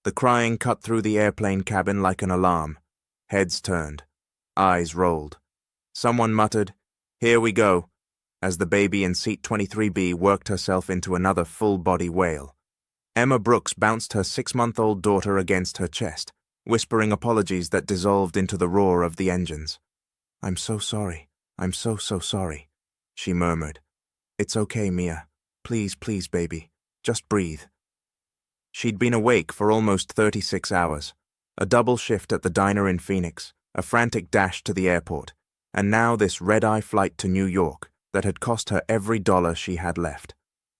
The crying cut through the airplane cabin like an alarm. Heads turned. Eyes rolled. Someone muttered, "Here we go," as the baby in seat 23B worked herself into another full-body wail. Emma Brooks bounced her 6-month-old daughter against her chest, whispering apologies that dissolved into the roar of the engines. "I'm so sorry. I'm so sorry," she murmured. "It's okay, Mia. Please, please, baby. Just breathe." She'd been awake for almost 36 hours, a double shift at the diner in Phoenix, a frantic dash to the airport, and now this red-eye flight to New York that had cost her every dollar she had left.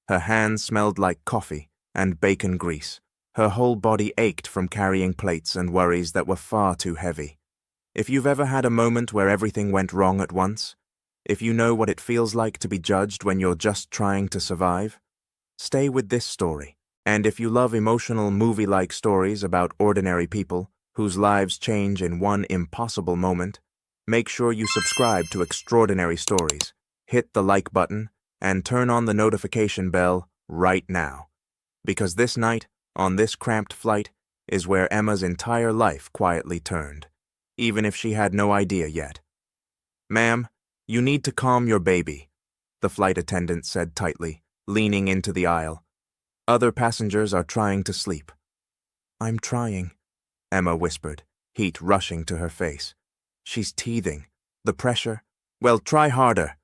Her hands smelled like coffee and bacon grease. Her whole body ached from carrying plates and worries that were far too heavy. If you've ever had a moment where everything went wrong at once, if you know what it feels like to be judged when you're just trying to survive, stay with this story. And if you love emotional movie-like stories about ordinary people whose lives change in one impossible moment, make sure you subscribe to Extraordinary Stories, hit the like button, and turn on the notification bell right now. Because this night, on this cramped flight, is where Emma's entire life quietly turned, even if she had no idea yet. "Ma'am, you need to calm your baby," the flight attendant said tightly, leaning into the aisle. "Other passengers are trying to sleep." "I'm trying," Emma whispered, heat rushing to her face. "She's teething. The pressure—" "Well, try harder,"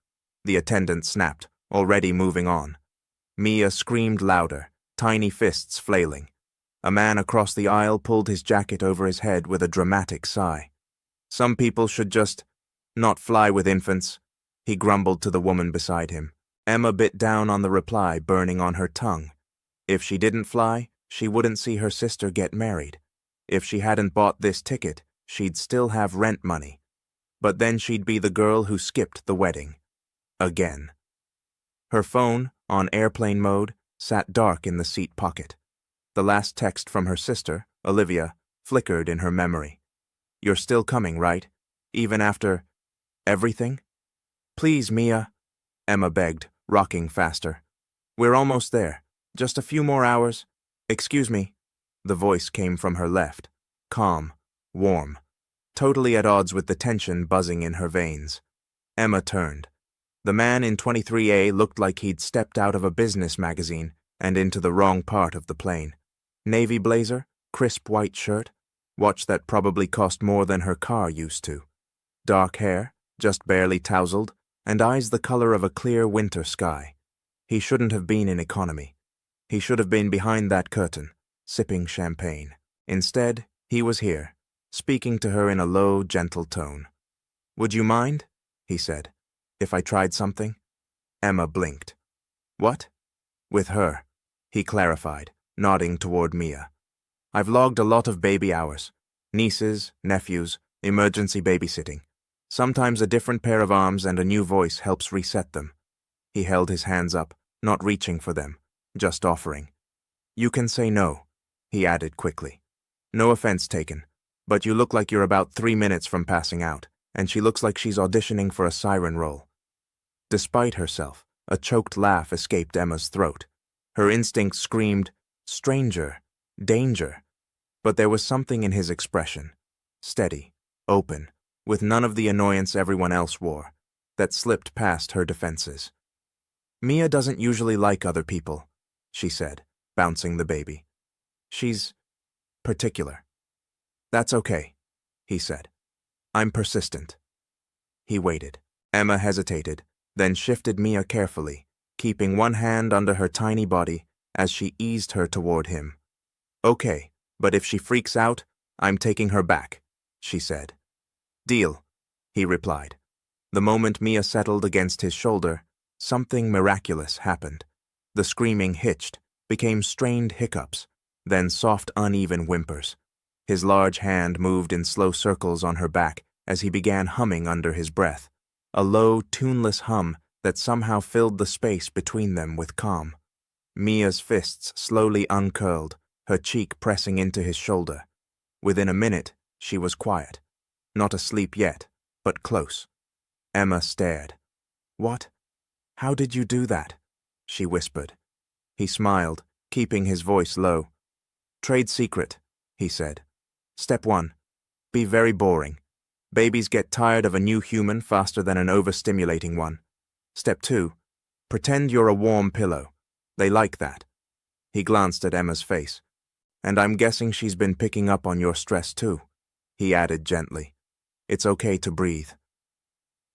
the attendant snapped, already moving on. Mia screamed louder, tiny fists flailing. A man across the aisle pulled his jacket over his head with a dramatic sigh. "Some people should just not fly with infants," he grumbled to the woman beside him. Emma bit down on the reply burning on her tongue. If she didn't fly, she wouldn't see her sister get married. If she hadn't bought this ticket, she'd still have rent money. But then she'd be the girl who skipped the wedding. Again. Her phone, on airplane mode, sat dark in the seat pocket. The last text from her sister, Olivia, flickered in her memory. "You're still coming, right? Even after everything?" "Please, Mia," Emma begged, rocking faster. "We're almost there. Just a few more hours." "Excuse me." The voice came from her left, calm, warm, totally at odds with the tension buzzing in her veins. Emma turned. The man in 23A looked like he'd stepped out of a business magazine and into the wrong part of the plane. Navy blazer, crisp white shirt, watch that probably cost more than her car used to. Dark hair, just barely tousled, and eyes the color of a clear winter sky. He shouldn't have been in economy. He should have been behind that curtain, sipping champagne. Instead, he was here, speaking to her in a low, gentle tone. "Would you mind," he said, "if I tried something?" Emma blinked. "What?" "With her," he clarified, nodding toward Mia. "I've logged a lot of baby hours. Nieces, nephews, emergency babysitting. Sometimes a different pair of arms and a new voice helps reset them." He held his hands up, not reaching for them, just offering. "You can say no," he added quickly. "No offense taken, but you look like you're about 3 minutes from passing out, and she looks like she's auditioning for a siren role." Despite herself, a choked laugh escaped Emma's throat. Her instinct screamed, stranger, danger. But there was something in his expression, steady, open, with none of the annoyance everyone else wore, that slipped past her defenses. "Mia doesn't usually like other people," she said, bouncing the baby. "She's particular." "That's okay," he said. "I'm persistent." He waited. Emma hesitated, then shifted Mia carefully, keeping one hand under her tiny body as she eased her toward him. "Okay, but if she freaks out, I'm taking her back," she said. "Deal," he replied. The moment Mia settled against his shoulder, something miraculous happened. The screaming hitched, became strained hiccups, then soft, uneven whimpers. His large hand moved in slow circles on her back as he began humming under his breath, a low, tuneless hum that somehow filled the space between them with calm. Mia's fists slowly uncurled, her cheek pressing into his shoulder. Within a minute, she was quiet. Not asleep yet, but close. Emma stared. "What? How did you do that?" she whispered. He smiled, keeping his voice low. "Trade secret," he said. Step 1. Be very boring. Babies get tired of a new human faster than an overstimulating one. Step 2. Pretend you're a warm pillow. They like that. He glanced at Emma's face. And I'm guessing she's been picking up on your stress too, he added gently. It's okay to breathe.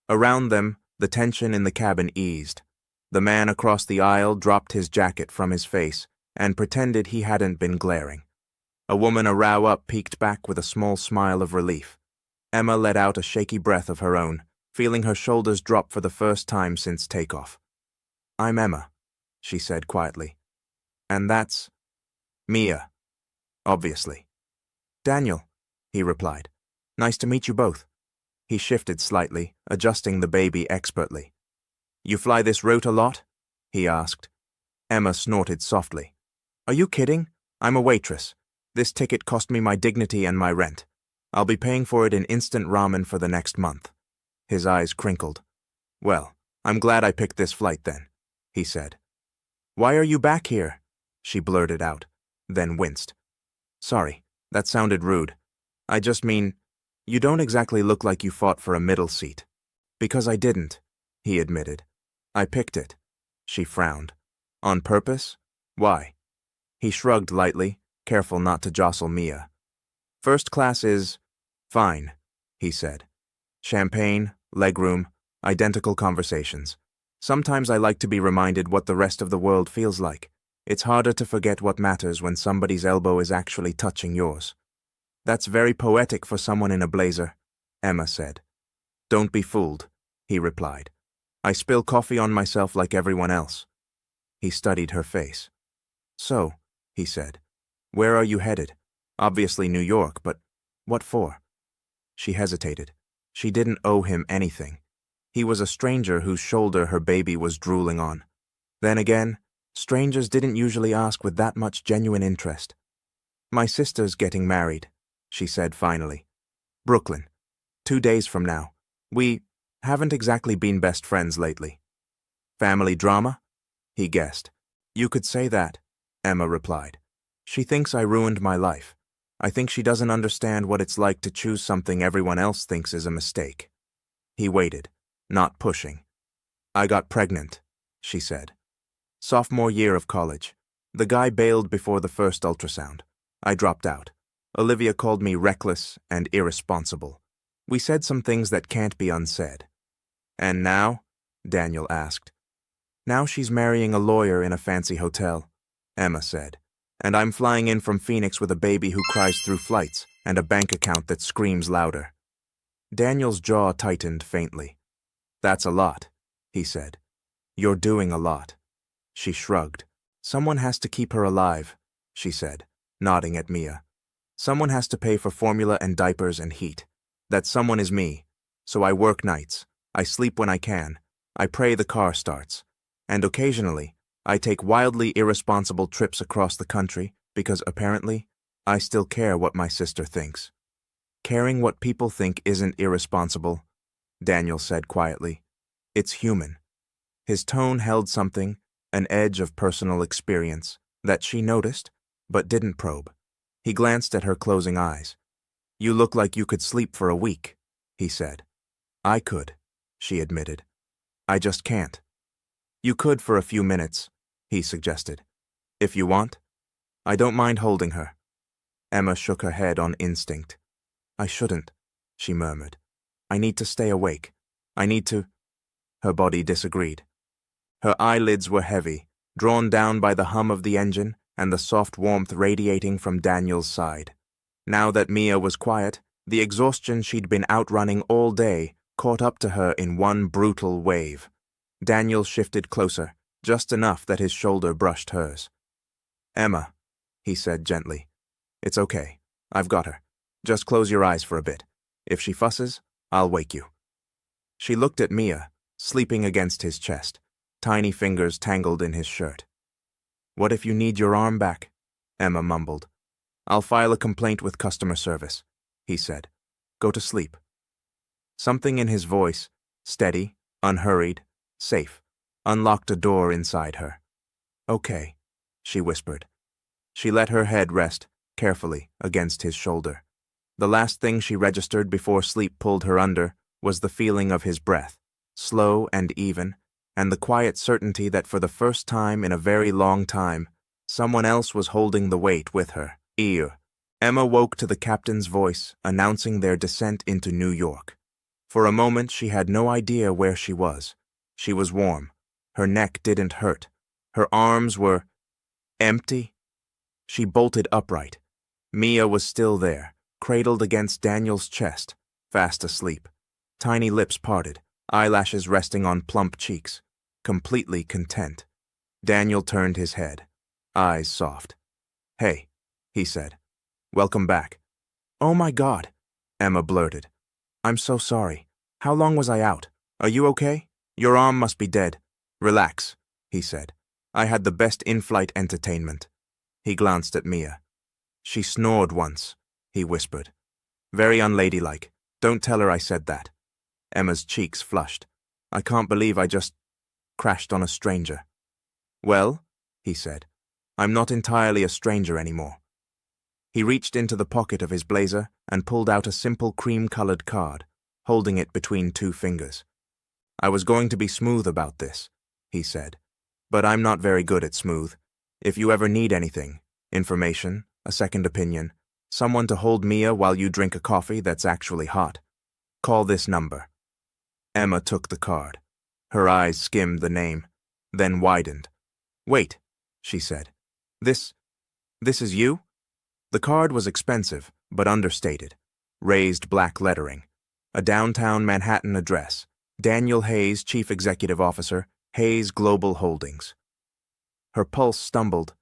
Around them, the tension in the cabin eased. The man across the aisle dropped his jacket from his face and pretended he hadn't been glaring. A woman a row up peeked back with a small smile of relief. Emma let out a shaky breath of her own, feeling her shoulders drop for the first time since takeoff. I'm Emma, she said quietly. And that's Mia, obviously. Daniel, he replied. Nice to meet you both. He shifted slightly, adjusting the baby expertly. You fly this route a lot? He asked. Emma snorted softly. Are you kidding? I'm a waitress. This ticket cost me my dignity and my rent. I'll be paying for it in instant ramen for the next month. His eyes crinkled. Well, I'm glad I picked this flight then, he said. Why are you back here? She blurted out, then winced. Sorry, that sounded rude. I just mean, you don't exactly look like you fought for a middle seat. Because I didn't, he admitted. I picked it. She frowned. On purpose? Why? He shrugged lightly, careful not to jostle Mia. First class is fine, he said. Champagne, legroom, identical conversations. Sometimes I like to be reminded what the rest of the world feels like. It's harder to forget what matters when somebody's elbow is actually touching yours. That's very poetic for someone in a blazer, Emma said. Don't be fooled, he replied. I spill coffee on myself like everyone else. He studied her face. So, he said, where are you headed? Obviously New York, but what for? She hesitated. She didn't owe him anything. He was a stranger whose shoulder her baby was drooling on. Then again, strangers didn't usually ask with that much genuine interest. My sister's getting married, she said finally. Brooklyn. 2 days from now. We haven't exactly been best friends lately. Family drama? He guessed. You could say that, Emma replied. She thinks I ruined my life. I think she doesn't understand what it's like to choose something everyone else thinks is a mistake. He waited, not pushing. I got pregnant, she said. Sophomore year of college. The guy bailed before the first ultrasound. I dropped out. Olivia called me reckless and irresponsible. We said some things that can't be unsaid. And now? Daniel asked. Now she's marrying a lawyer in a fancy hotel, Emma said. And I'm flying in from Phoenix with a baby who cries through flights and a bank account that screams louder. Daniel's jaw tightened faintly. That's a lot, he said. You're doing a lot. She shrugged. Someone has to keep her alive, she said, nodding at Mia. Someone has to pay for formula and diapers and heat. That someone is me. So I work nights. I sleep when I can. I pray the car starts. And occasionally, I take wildly irresponsible trips across the country because apparently, I still care what my sister thinks. Caring what people think isn't irresponsible, Daniel said quietly. It's human. His tone held something, an edge of personal experience, that she noticed, but didn't probe. He glanced at her closing eyes. You look like you could sleep for a week, he said. I could, she admitted. I just can't. You could for a few minutes, he suggested. If you want. I don't mind holding her. Emma shook her head on instinct. I shouldn't, she murmured. I need to stay awake. I need to. Her body disagreed. Her eyelids were heavy, drawn down by the hum of the engine and the soft warmth radiating from Daniel's side. Now that Mia was quiet, the exhaustion she'd been outrunning all day caught up to her in one brutal wave. Daniel shifted closer, just enough that his shoulder brushed hers. Emma, he said gently. It's okay. I've got her. Just close your eyes for a bit. If she fusses, I'll wake you. She looked at Mia, sleeping against his chest, tiny fingers tangled in his shirt. What if you need your arm back? Emma mumbled. I'll file a complaint with customer service, he said. Go to sleep. Something in his voice, steady, unhurried, safe, unlocked a door inside her. Okay, she whispered. She let her head rest, carefully, against his shoulder. The last thing she registered before sleep pulled her under was the feeling of his breath, slow and even, and the quiet certainty that for the first time in a very long time, someone else was holding the weight with her. Emma woke to the captain's voice announcing their descent into New York. For a moment she had no idea where she was. She was warm. Her neck didn't hurt. Her arms were empty. She bolted upright. Mia was still there, cradled against Daniel's chest, fast asleep. Tiny lips parted, eyelashes resting on plump cheeks, completely content. Daniel turned his head, eyes soft. "Hey," he said. "Welcome back." "Oh my God," Emma blurted. "I'm so sorry. How long was I out? Are you okay? Your arm must be dead." "Relax," he said. "I had the best in-flight entertainment." He glanced at Mia. "She snored once," he whispered. "Very unladylike. Don't tell her I said that." Emma's cheeks flushed. "I can't believe I just crashed on a stranger." "Well," he said, "I'm not entirely a stranger anymore." He reached into the pocket of his blazer and pulled out a simple cream-colored card, holding it between two fingers. "I was going to be smooth about this," he said, "but I'm not very good at smooth. If you ever need anything, information, a second opinion, someone to hold Mia while you drink a coffee that's actually hot, call this number." Emma took the card. Her eyes skimmed the name, then widened. "Wait," she said. This is you?" The card was expensive, but understated. Raised black lettering. A downtown Manhattan address. Daniel Hayes, Chief Executive Officer, Hayes Global Holdings. Her pulse stumbled.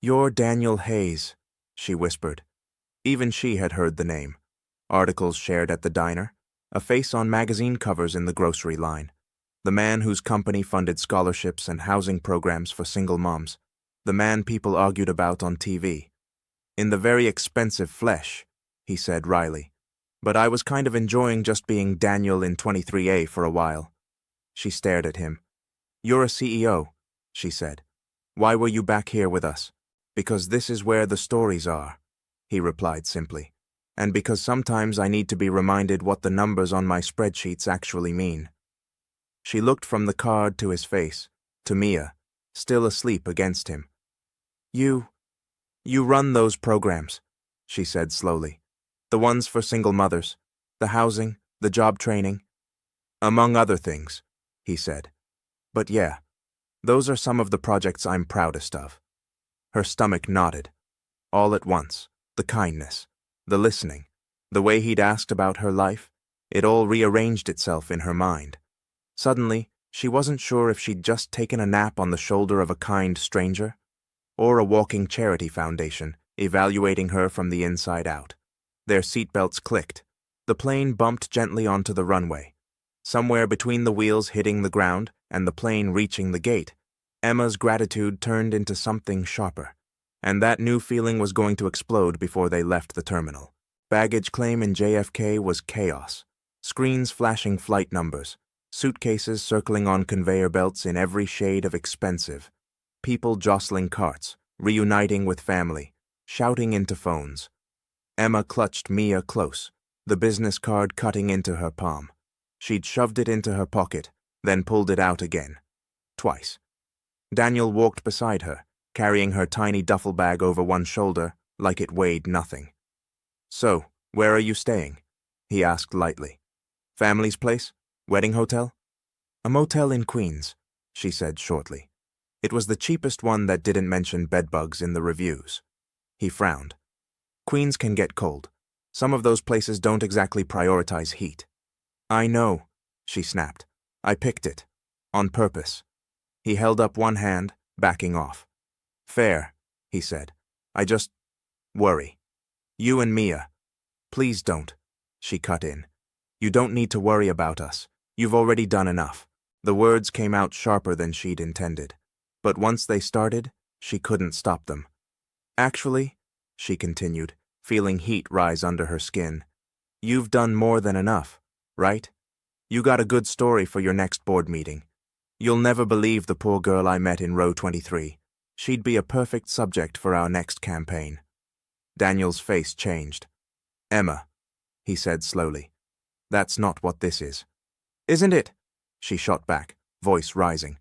"You're Daniel Hayes," she whispered. Even she had heard the name. Articles shared at the diner. A face on magazine covers in the grocery line. The man whose company funded scholarships and housing programs for single moms. The man people argued about on TV. "In the very expensive flesh," he said wryly. "But I was kind of enjoying just being Daniel in 23A for a while." She stared at him. "You're a CEO," she said. "Why were you back here with us?" "Because this is where the stories are," he replied simply. "And because sometimes I need to be reminded what the numbers on my spreadsheets actually mean." She looked from the card to his face, to Mia, still asleep against him. You run those programs," she said slowly. "The ones for single mothers, the housing, the job training." "Among other things," he said. "But yeah, those are some of the projects I'm proudest of." Her stomach knotted. All at once, the kindness, the listening, the way he'd asked about her life, it all rearranged itself in her mind. Suddenly, she wasn't sure if she'd just taken a nap on the shoulder of a kind stranger, or a walking charity foundation, evaluating her from the inside out. Their seatbelts clicked. The plane bumped gently onto the runway. Somewhere between the wheels hitting the ground and the plane reaching the gate, Emma's gratitude turned into something sharper. And that new feeling was going to explode before they left the terminal. Baggage claim in JFK was chaos. Screens flashing flight numbers. Suitcases circling on conveyor belts in every shade of expensive. People jostling carts, reuniting with family, shouting into phones. Emma clutched Mia close, the business card cutting into her palm. She'd shoved it into her pocket, then pulled it out again. Twice. Daniel walked beside her, carrying her tiny duffel bag over one shoulder like it weighed nothing. "So, where are you staying?" he asked lightly. "Family's place? Wedding hotel?" "A motel in Queens," she said shortly. It was the cheapest one that didn't mention bedbugs in the reviews. He frowned. "Queens can get cold. Some of those places don't exactly prioritize heat." "I know," she snapped. "I picked it. On purpose." He held up one hand, backing off. "Fair," he said. "I just worry. You and Mia." "Please don't," she cut in. "You don't need to worry about us. You've already done enough." The words came out sharper than she'd intended. But once they started, she couldn't stop them. "Actually," she continued, feeling heat rise under her skin, "you've done more than enough, right? You got a good story for your next board meeting. You'll never believe the poor girl I met in row 23. She'd be a perfect subject for our next campaign." Daniel's face changed. Emma, he said slowly. That's not what this is. Isn't it? She shot back, voice rising.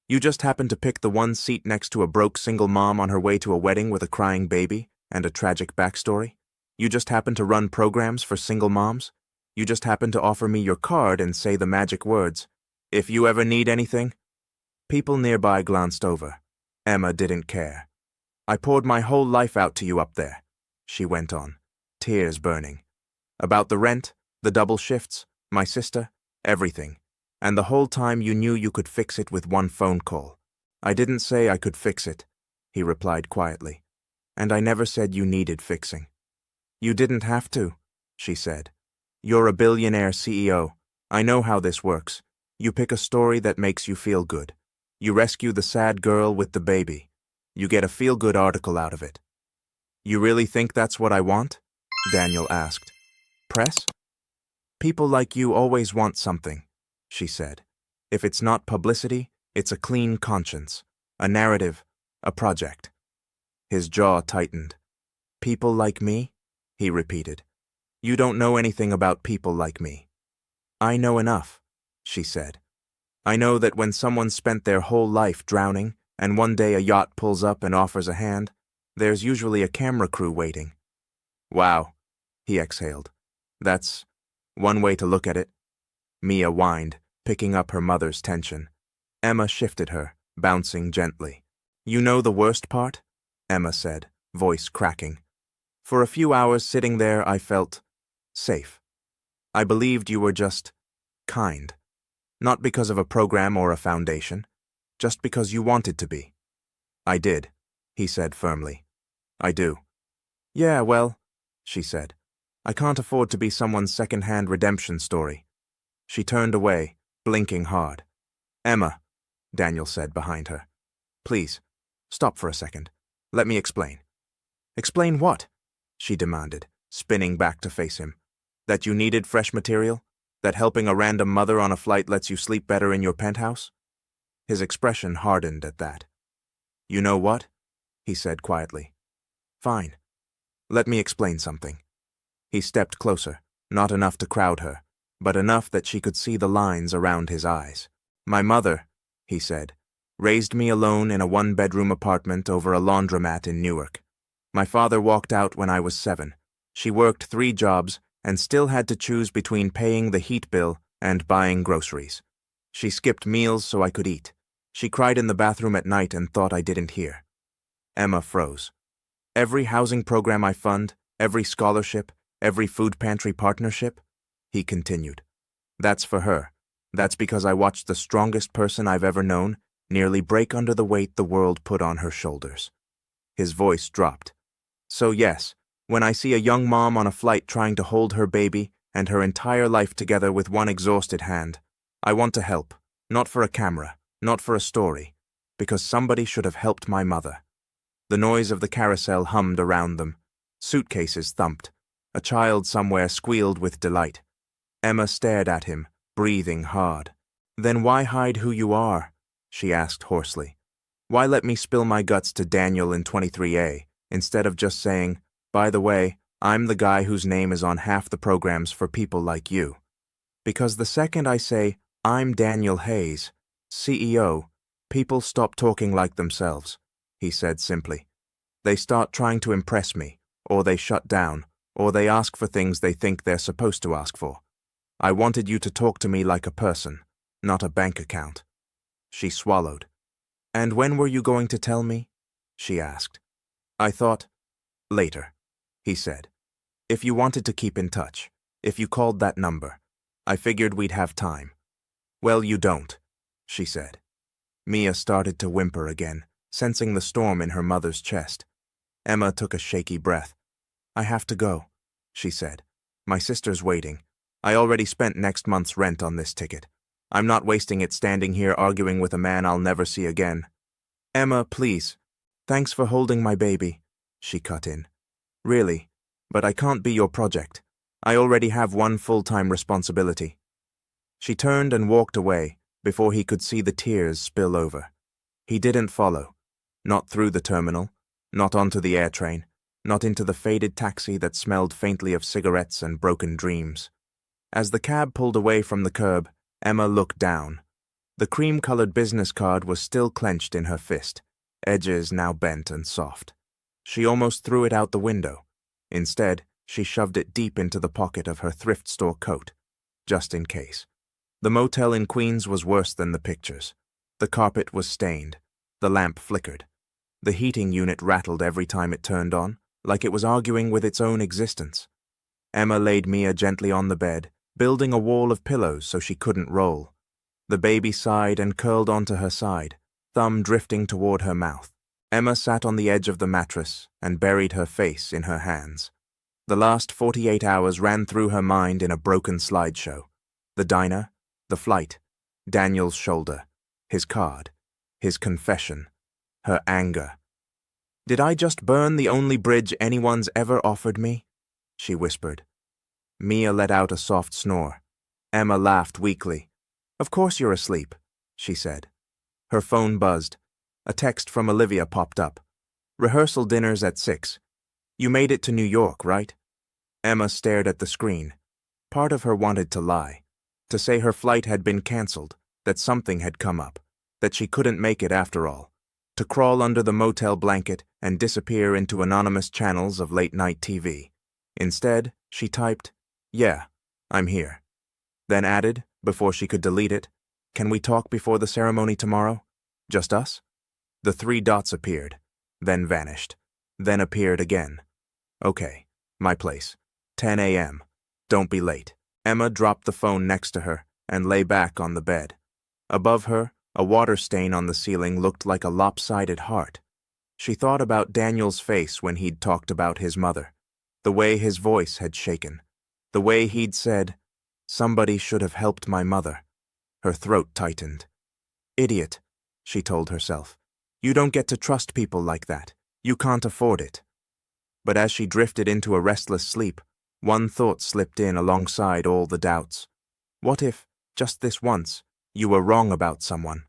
You just happened to pick the one seat next to a broke single mom on her way to a wedding with a crying baby and a tragic backstory? You just happened to run programs for single moms? You just happened to offer me your card and say the magic words, "If you ever need anything"? People nearby glanced over. Emma didn't care. I poured my whole life out to you up there, she went on, tears burning. About the rent, the double shifts, my sister, everything. And the whole time you knew you could fix it with one phone call. I didn't say I could fix it, he replied quietly. And I never said you needed fixing. You didn't have to, she said. You're a billionaire CEO. I know how this works. You pick a story that makes you feel good. You rescue the sad girl with the baby. You get a feel-good article out of it. You really think that's what I want? Daniel asked. Press? People like you always want something, she said. If it's not publicity, it's a clean conscience, a narrative, a project. His jaw tightened. People like me? He repeated. You don't know anything about people like me. I know enough, she said. I know that when someone spent their whole life drowning, and one day a yacht pulls up and offers a hand, there's usually a camera crew waiting. Wow, he exhaled. That's one way to look at it. Mia whined, picking up her mother's tension. Emma shifted her, bouncing gently. You know the worst part? Emma said, voice cracking. For a few hours sitting there, I felt safe. I believed you were just kind. Not because of a program or a foundation, just because you wanted to be. I did, he said firmly. I do. Yeah, well, she said. I can't afford to be someone's second-hand redemption story. She turned away, blinking hard. Emma, Daniel said behind her. Please, stop for a second. Let me explain. Explain what? She demanded, spinning back to face him. That you needed fresh material? That helping a random mother on a flight lets you sleep better in your penthouse? His expression hardened at that. You know what? He said quietly. Fine. Let me explain something. He stepped closer, not enough to crowd her, but enough that she could see the lines around his eyes. My mother, he said, raised me alone in a one-bedroom apartment over a laundromat in Newark. My father walked out when I was 7. She worked 3 jobs and still had to choose between paying the heat bill and buying groceries. She skipped meals so I could eat. She cried in the bathroom at night and thought I didn't hear. Emma froze. Every housing program I fund, every scholarship, every food pantry partnership, he continued. That's for her. That's because I watched the strongest person I've ever known nearly break under the weight the world put on her shoulders. His voice dropped. So yes, when I see a young mom on a flight trying to hold her baby and her entire life together with one exhausted hand, I want to help, not for a camera, not for a story, because somebody should have helped my mother. The noise of the carousel hummed around them. Suitcases thumped. A child somewhere squealed with delight. Emma stared at him, breathing hard. Then why hide who you are? She asked hoarsely. Why let me spill my guts to Daniel in 23A, instead of just saying, by the way, I'm the guy whose name is on half the programs for people like you? Because the second I say, I'm Daniel Hayes, CEO, people stop talking like themselves, he said simply. They start trying to impress me, or they shut down, or they ask for things they think they're supposed to ask for. I wanted you to talk to me like a person, not a bank account. She swallowed. And when were you going to tell me? She asked. I thought, later, he said. If you wanted to keep in touch, if you called that number, I figured we'd have time. Well, you don't, she said. Mia started to whimper again, sensing the storm in her mother's chest. Emma took a shaky breath. I have to go, she said. My sister's waiting. I already spent next month's rent on this ticket. I'm not wasting it standing here arguing with a man I'll never see again. Emma, please. Thanks for holding my baby, she cut in. Really, but I can't be your project. I already have one full-time responsibility. She turned and walked away before he could see the tears spill over. He didn't follow. Not through the terminal, not onto the air train, not into the faded taxi that smelled faintly of cigarettes and broken dreams. As the cab pulled away from the curb, Emma looked down. The cream-colored business card was still clenched in her fist, edges now bent and soft. She almost threw it out the window. Instead, she shoved it deep into the pocket of her thrift store coat, just in case. The motel in Queens was worse than the pictures. The carpet was stained. The lamp flickered. The heating unit rattled every time it turned on, like it was arguing with its own existence. Emma laid Mia gently on the bed, building a wall of pillows so she couldn't roll. The baby sighed and curled onto her side, thumb drifting toward her mouth. Emma sat on the edge of the mattress and buried her face in her hands. The last 48 hours ran through her mind in a broken slideshow. The diner, the flight, Daniel's shoulder, his card, his confession, her anger. "Did I just burn the only bridge anyone's ever offered me?" she whispered. Mia let out a soft snore. Emma laughed weakly. "Of course you're asleep," she said. Her phone buzzed. A text from Olivia popped up. "Rehearsal dinner's at 6. You made it to New York, right?" Emma stared at the screen. Part of her wanted to lie, to say her flight had been cancelled, that something had come up, that she couldn't make it after all, to crawl under the motel blanket and disappear into anonymous channels of late-night TV. Instead, she typed, "Yeah, I'm here." Then added, before she could delete it, "Can we talk before the ceremony tomorrow? Just us?" The 3 dots appeared, then vanished, then appeared again. "Okay, my place. 10 a.m. Don't be late." Emma dropped the phone next to her and lay back on the bed. Above her, a water stain on the ceiling looked like a lopsided heart. She thought about Daniel's face when he'd talked about his mother, the way his voice had shaken, the way he'd said, "Somebody should have helped my mother." Her throat tightened. "Idiot," she told herself. "You don't get to trust people like that. You can't afford it." But as she drifted into a restless sleep, one thought slipped in alongside all the doubts. What if, just this once, you were wrong about someone?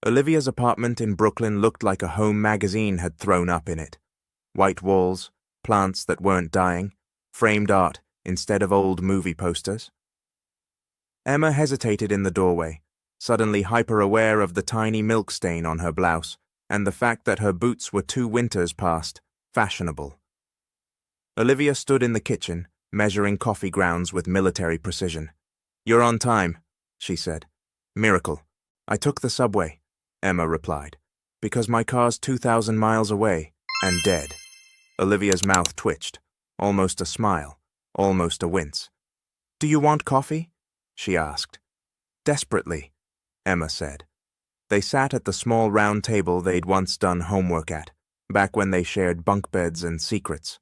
Olivia's apartment in Brooklyn looked like a home magazine had thrown up in it. White walls, plants that weren't dying, framed art instead of old movie posters. Emma hesitated in the doorway, suddenly hyper-aware of the tiny milk stain on her blouse and the fact that her boots were 2 winters past fashionable. Olivia stood in the kitchen, measuring coffee grounds with military precision. "You're on time," she said. "Miracle. I took the subway," Emma replied, "because my car's 2,000 miles away and dead." Olivia's mouth twitched, almost a smile, almost a wince. "Do you want coffee?" she asked. "Desperately," Emma said. They sat at the small round table they'd once done homework at, back when they shared bunk beds and secrets.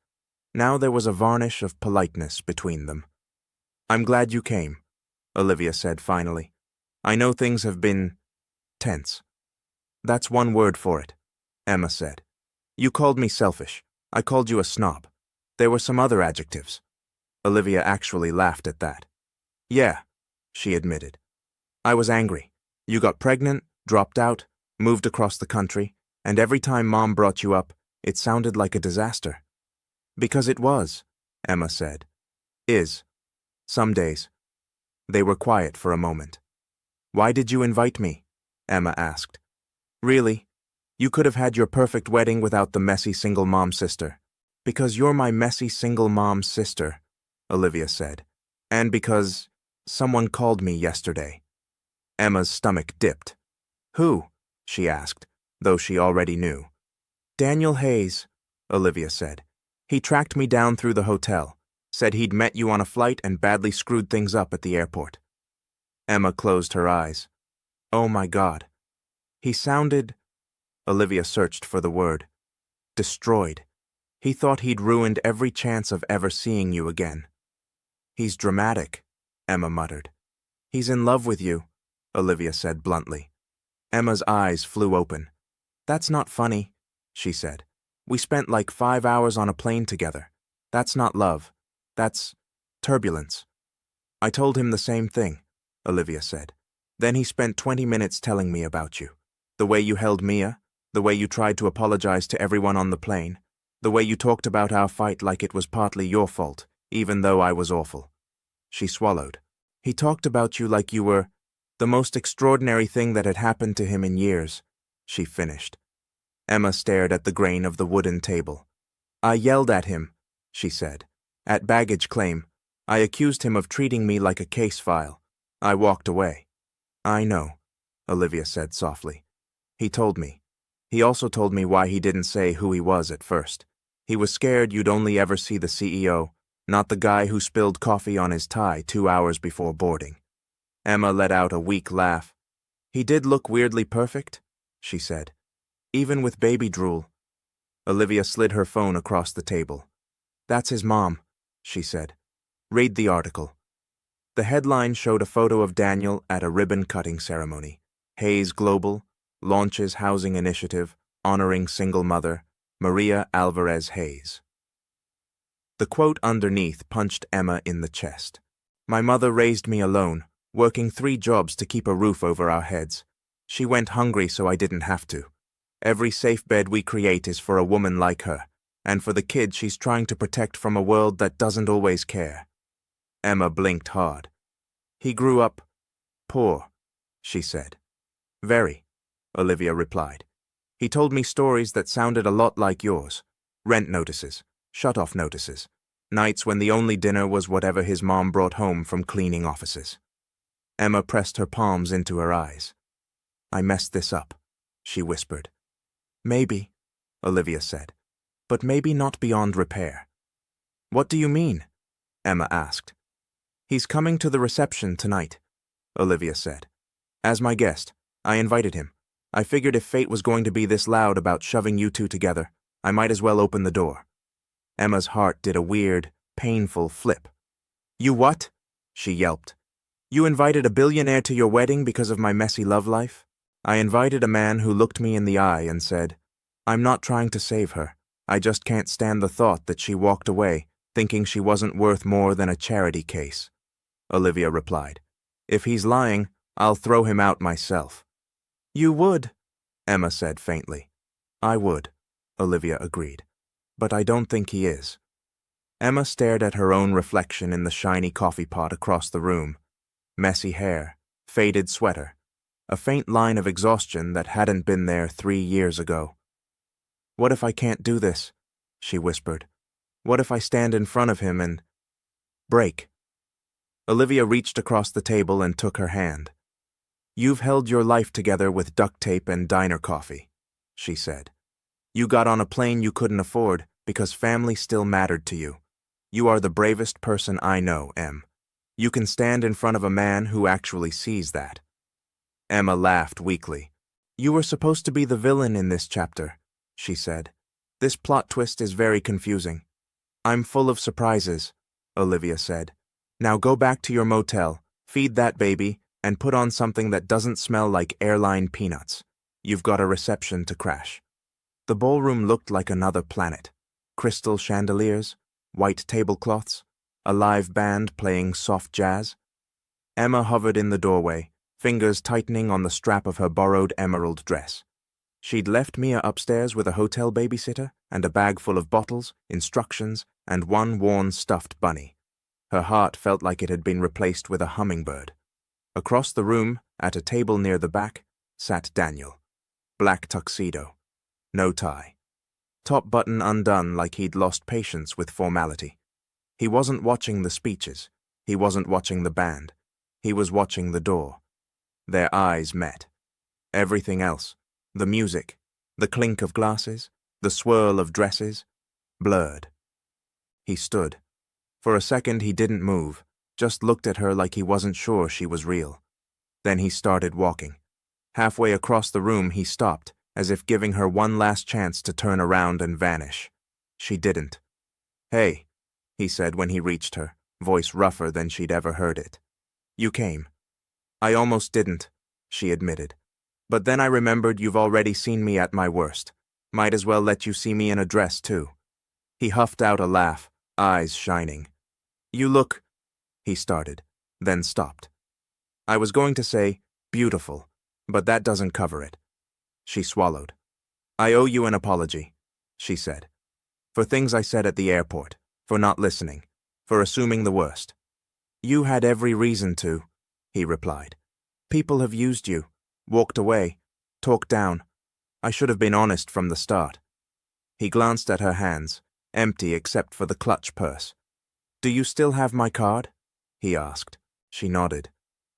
Now there was a varnish of politeness between them. "I'm glad you came," Olivia said finally. "I know things have been tense." "That's one word for it," Emma said. "You called me selfish. I called you a snob. There were some other adjectives." Olivia actually laughed at that. "Yeah," she admitted. "I was angry. You got pregnant, dropped out, moved across the country, and every time Mom brought you up, it sounded like a disaster." "Because it was," Emma said. "Is. Some days." They were quiet for a moment. "Why did you invite me?" Emma asked. "Really? You could have had your perfect wedding without the messy single mom sister." "Because you're my messy single mom sister," Olivia said. "And because someone called me yesterday." Emma's stomach dipped. "Who?" she asked, though she already knew. "Daniel Hayes," Olivia said. "He tracked me down through the hotel, said he'd met you on a flight and badly screwed things up at the airport." Emma closed her eyes. "Oh my God." He sounded... Olivia searched for the word. "Destroyed. He thought he'd ruined every chance of ever seeing you again." "He's dramatic," Emma muttered. "He's in love with you," Olivia said bluntly. Emma's eyes flew open. "That's not funny," she said. "We spent like 5 hours on a plane together. That's not love. That's turbulence." "I told him the same thing," Olivia said. "Then he spent 20 minutes telling me about you. The way you held Mia, the way you tried to apologize to everyone on the plane. The way you talked about our fight like it was partly your fault, even though I was awful. She swallowed. He talked about you like you were the most extraordinary thing that had happened to him in years, she finished. Emma stared at the grain of the wooden table. I yelled at him, she said. At baggage claim, I accused him of treating me like a case file. I walked away. I know, Olivia said softly. He told me. He also told me why he didn't say who he was at first. He was scared you'd only ever see the CEO, not the guy who spilled coffee on his tie 2 hours before boarding. Emma let out a weak laugh. He did look weirdly perfect, she said. Even with baby drool. Olivia slid her phone across the table. That's his mom, she said. Read the article. The headline showed a photo of Daniel at a ribbon-cutting ceremony. Hayes Global launches housing initiative honoring single mother Maria Alvarez Hayes. The quote underneath punched Emma in the chest. My mother raised me alone, working 3 jobs to keep a roof over our heads. She went hungry so I didn't have to. Every safe bed we create is for a woman like her, and for the kid she's trying to protect from a world that doesn't always care. Emma blinked hard. He grew up poor, she said. Very, Olivia replied. He told me stories that sounded a lot like yours. Rent notices, shut-off notices, nights when the only dinner was whatever his mom brought home from cleaning offices. Emma pressed her palms into her eyes. I messed this up, she whispered. Maybe, Olivia said, but maybe not beyond repair. What do you mean? Emma asked. He's coming to the reception tonight, Olivia said. As my guest, I invited him. I figured if fate was going to be this loud about shoving you two together, I might as well open the door. Emma's heart did a weird, painful flip. You what? She yelped. You invited a billionaire to your wedding because of my messy love life? I invited a man who looked me in the eye and said, I'm not trying to save her. I just can't stand the thought that she walked away, thinking she wasn't worth more than a charity case. Olivia replied. If he's lying, I'll throw him out myself. You would, Emma said faintly. I would, Olivia agreed. But I don't think he is. Emma stared at her own reflection in the shiny coffee pot across the room. Messy hair, faded sweater, a faint line of exhaustion that hadn't been there 3 years ago. What if I can't do this? She whispered. What if I stand in front of him and break? Olivia reached across the table and took her hand. You've held your life together with duct tape and diner coffee, she said. You got on a plane you couldn't afford because family still mattered to you. You are the bravest person I know, Em. You can stand in front of a man who actually sees that. Emma laughed weakly. You were supposed to be the villain in this chapter, she said. This plot twist is very confusing. I'm full of surprises, Olivia said. Now go back to your motel, feed that baby, and put on something that doesn't smell like airline peanuts. You've got a reception to crash. The ballroom looked like another planet. Crystal chandeliers, white tablecloths, a live band playing soft jazz. Emma hovered in the doorway, fingers tightening on the strap of her borrowed emerald dress. She'd left Mia upstairs with a hotel babysitter and a bag full of bottles, instructions, and one worn stuffed bunny. Her heart felt like it had been replaced with a hummingbird. Across the room, at a table near the back, sat Daniel. Black tuxedo. No tie. Top button undone like he'd lost patience with formality. He wasn't watching the speeches. He wasn't watching the band. He was watching the door. Their eyes met. Everything else, the music, the clink of glasses, the swirl of dresses, blurred. He stood. For a second he didn't move, just looked at her like he wasn't sure she was real. Then he started walking. Halfway across the room he stopped, as if giving her one last chance to turn around and vanish. She didn't. Hey, he said when he reached her, voice rougher than she'd ever heard it. You came. I almost didn't, she admitted. But then I remembered you've already seen me at my worst. Might as well let you see me in a dress, too. He huffed out a laugh, eyes shining. You look, he started, then stopped. I was going to say, beautiful, but that doesn't cover it. She swallowed. I owe you an apology, she said. For things I said at the airport, for not listening, for assuming the worst. You had every reason to, he replied. People have used you, walked away, talked down. I should have been honest from the start. He glanced at her hands, empty except for the clutch purse. Do you still have my card? He asked. She nodded.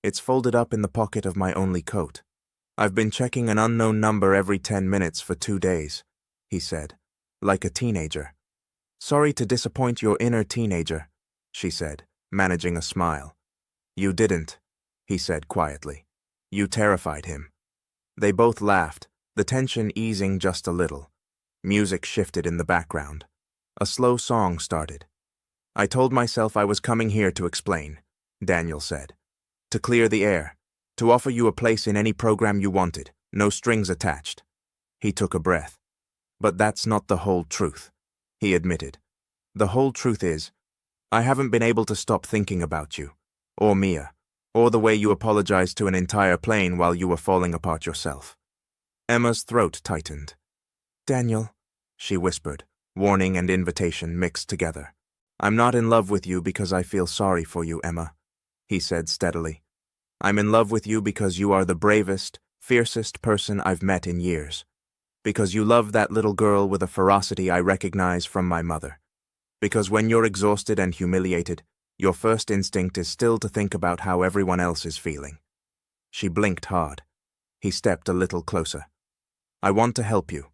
It's folded up in the pocket of my only coat. I've been checking an unknown number every 10 minutes for 2 days, he said, like a teenager. Sorry to disappoint your inner teenager, she said, managing a smile. You didn't, he said quietly. You terrified him. They both laughed, the tension easing just a little. Music shifted in the background. A slow song started. I told myself I was coming here to explain, Daniel said. To clear the air, to offer you a place in any program you wanted, no strings attached. He took a breath. But that's not the whole truth, he admitted. The whole truth is, I haven't been able to stop thinking about you, or Mia, or the way you apologized to an entire plane while you were falling apart yourself. Emma's throat tightened. Daniel, she whispered, warning and invitation mixed together. I'm not in love with you because I feel sorry for you, Emma, he said steadily. I'm in love with you because you are the bravest, fiercest person I've met in years. Because you love that little girl with a ferocity I recognize from my mother. Because when you're exhausted and humiliated, your first instinct is still to think about how everyone else is feeling. She blinked hard. He stepped a little closer. I want to help you,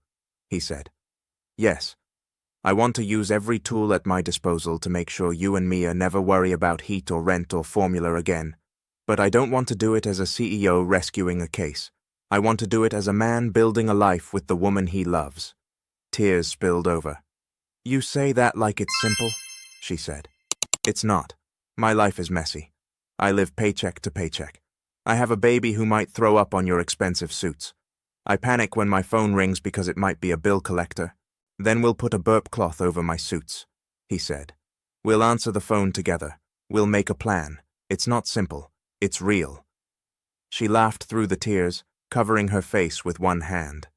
he said. Yes. I want to use every tool at my disposal to make sure you and Mia never worry about heat or rent or formula again. But I don't want to do it as a CEO rescuing a case. I want to do it as a man building a life with the woman he loves. Tears spilled over. You say that like it's simple, she said. It's not. My life is messy. I live paycheck to paycheck. I have a baby who might throw up on your expensive suits. I panic when my phone rings because it might be a bill collector. Then we'll put a burp cloth over my suits, he said. We'll answer the phone together. We'll make a plan. It's not simple. It's real. She laughed through the tears, covering her face with one hand.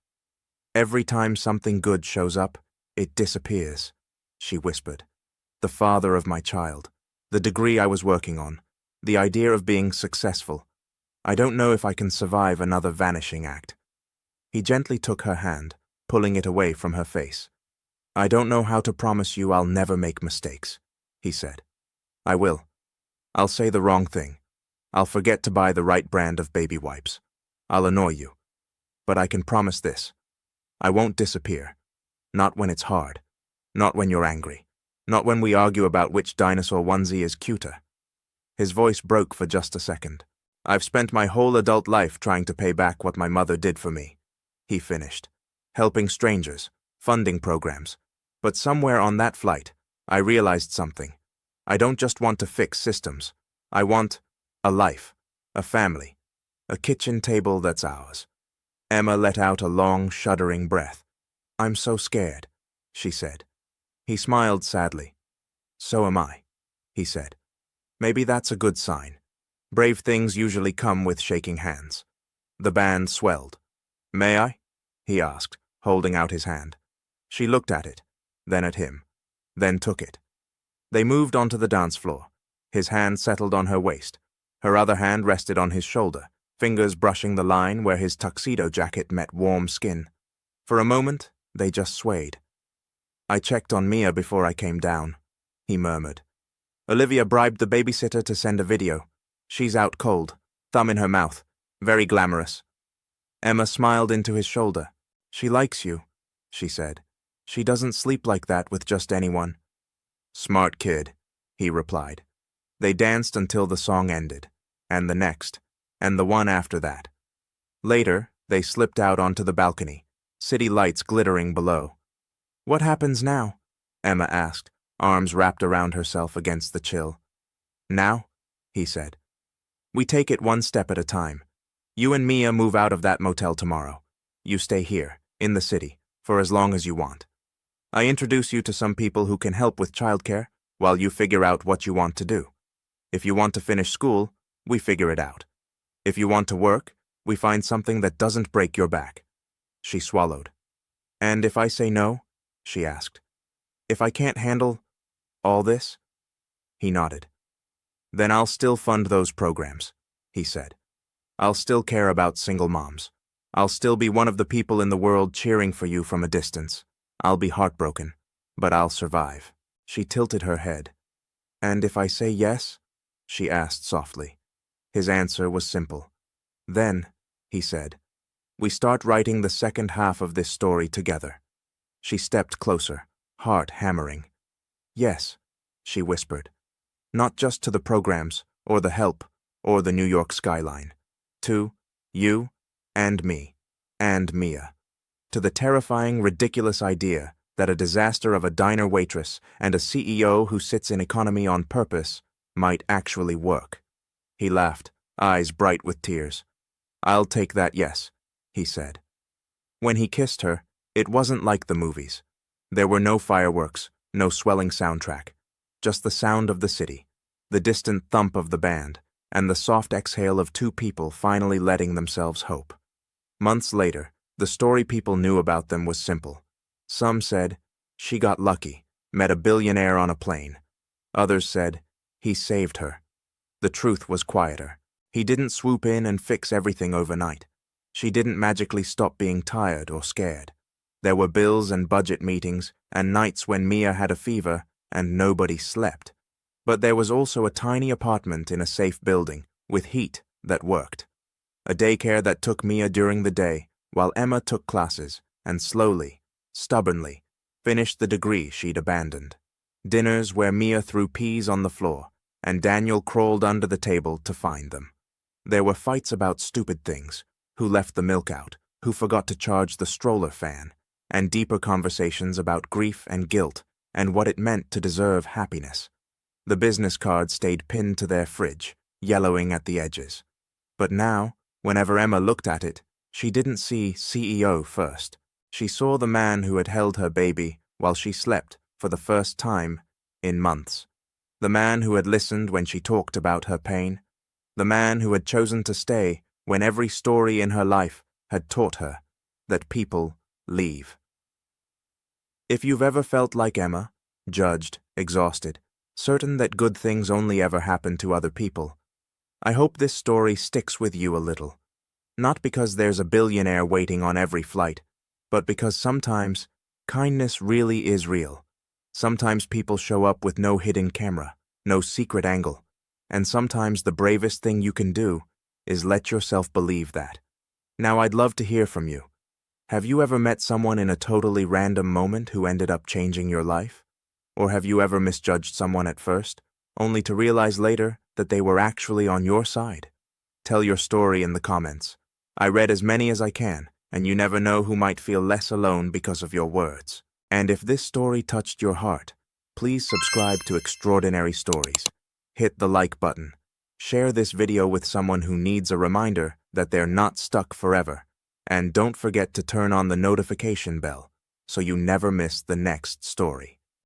Every time something good shows up, it disappears, she whispered. The father of my child, the degree I was working on, the idea of being successful. I don't know if I can survive another vanishing act. He gently took her hand, pulling it away from her face. I don't know how to promise you I'll never make mistakes, he said. I will. I'll say the wrong thing. I'll forget to buy the right brand of baby wipes. I'll annoy you. But I can promise this. I won't disappear. Not when it's hard. Not when you're angry. Not when we argue about which dinosaur onesie is cuter. His voice broke for just a second. I've spent my whole adult life trying to pay back what my mother did for me, he finished. Helping strangers, funding programs. But somewhere on that flight, I realized something. I don't just want to fix systems. I want a life, a family, a kitchen table that's ours. Emma let out a long, shuddering breath. I'm so scared, she said. He smiled sadly. So am I, he said. Maybe that's a good sign. Brave things usually come with shaking hands. The band swelled. May I? He asked, holding out his hand. She looked at it, then at him, then took it. They moved onto the dance floor. His hand settled on her waist. Her other hand rested on his shoulder, fingers brushing the line where his tuxedo jacket met warm skin. For a moment, they just swayed. I checked on Mia before I came down, he murmured. Olivia bribed the babysitter to send a video. She's out cold, thumb in her mouth, very glamorous. Emma smiled into his shoulder. She likes you, she said. She doesn't sleep like that with just anyone. Smart kid, he replied. They danced until the song ended, and the next, and the one after that. Later, they slipped out onto the balcony, city lights glittering below. What happens now? Emma asked, arms wrapped around herself against the chill. Now? He said. We take it one step at a time. You and Mia move out of that motel tomorrow. You stay here, in the city, for as long as you want. I introduce you to some people who can help with childcare while you figure out what you want to do. If you want to finish school, we figure it out. If you want to work, we find something that doesn't break your back. She swallowed. And if I say no? She asked. If I can't handle all this? He nodded. Then I'll still fund those programs, he said. I'll still care about single moms. I'll still be one of the people in the world cheering for you from a distance. I'll be heartbroken, but I'll survive. She tilted her head. And if I say yes? She asked softly. His answer was simple. Then, he said, we start writing the second half of this story together. She stepped closer, heart hammering. Yes, she whispered. Not just to the programs, or the help, or the New York skyline. To you, and me, and Mia. To the terrifying, ridiculous idea that a disaster of a diner waitress and a CEO who sits in economy on purpose might actually work. He laughed, eyes bright with tears. I'll take that yes, he said. When he kissed her, it wasn't like the movies. There were no fireworks, no swelling soundtrack, just the sound of the city, the distant thump of the band, and the soft exhale of two people finally letting themselves hope. Months later, the story people knew about them was simple. Some said, she got lucky, met a billionaire on a plane. Others said, he saved her. The truth was quieter. He didn't swoop in and fix everything overnight. She didn't magically stop being tired or scared. There were bills and budget meetings and nights when Mia had a fever and nobody slept. But there was also a tiny apartment in a safe building with heat that worked. A daycare that took Mia during the day while Emma took classes and slowly, stubbornly, finished the degree she'd abandoned. Dinners where Mia threw peas on the floor and Daniel crawled under the table to find them. There were fights about stupid things, who left the milk out, who forgot to charge the stroller fan, and deeper conversations about grief and guilt and what it meant to deserve happiness. The business cards stayed pinned to their fridge, yellowing at the edges. But now, whenever Emma looked at it, she didn't see CEO first. She saw the man who had held her baby while she slept for the first time in months. The man who had listened when she talked about her pain. The man who had chosen to stay when every story in her life had taught her that people leave. If you've ever felt like Emma, judged, exhausted, certain that good things only ever happen to other people, I hope this story sticks with you a little. Not because there's a billionaire waiting on every flight, but because sometimes kindness really is real. Sometimes people show up with no hidden camera, no secret angle, and sometimes the bravest thing you can do is let yourself believe that. Now I'd love to hear from you. Have you ever met someone in a totally random moment who ended up changing your life? Or have you ever misjudged someone at first, only to realize later that they were actually on your side? Tell your story in the comments. I read as many as I can, and you never know who might feel less alone because of your words. And if this story touched your heart, please subscribe to Extraordinary Stories. Hit the like button. Share this video with someone who needs a reminder that they're not stuck forever. And don't forget to turn on the notification bell so you never miss the next story.